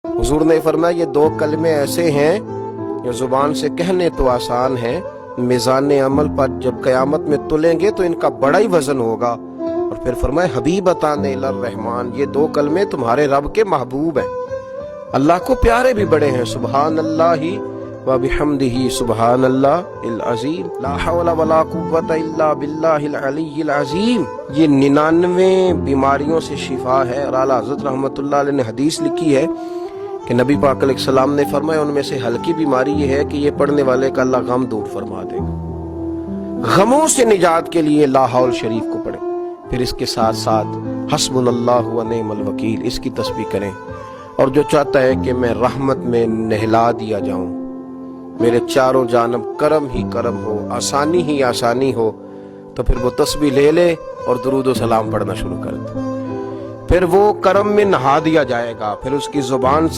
حضور نے فرمایا یہ دو کلمے ایسے ہیں جو زبان سے کہنے تو آسان ہیں، میزان عمل پر جب قیامت میں تلیں گے تو ان کا بڑا ہی وزن ہوگا۔ اور پھر فرمایا حبیبتان الی الرحمن، یہ دو کلمے تمہارے رب کے محبوب ہیں، اللہ کو پیارے بھی بڑے ہیں۔ سبحان اللہ و بحمدہ سبحان اللہ العظیم، لا حول ولا قوت الا باللہ العلی العظیم۔ یہ 99 بیماریوں سے شفا ہے، اور اعلیٰ حضرت رحمۃ اللہ علیہ نے حدیث لکھی ہے کہ نبی پاک علیہ السلام نے فرمایا ان میں سے ہلکی بیماری یہ ہے کہ یہ پڑھنے والے کا اللہ غم دور فرما دے گا۔ غموں سے نجات کے لیے لا حول شریف کو پڑھیں، پھر اس کے ساتھ ساتھ حسبنا اللہ و نعم الوکیل اس کی تسبیح کریں۔ اور جو چاہتا ہے کہ میں رحمت میں نہلا دیا جاؤں، میرے چاروں جانب کرم ہی کرم ہو، آسانی ہی آسانی ہو، تو پھر وہ تسبیح لے لے اور درود و سلام پڑھنا شروع کر دے، پھر وہ کرم میں نہا دیا جائے گا، پھر اس کی زبان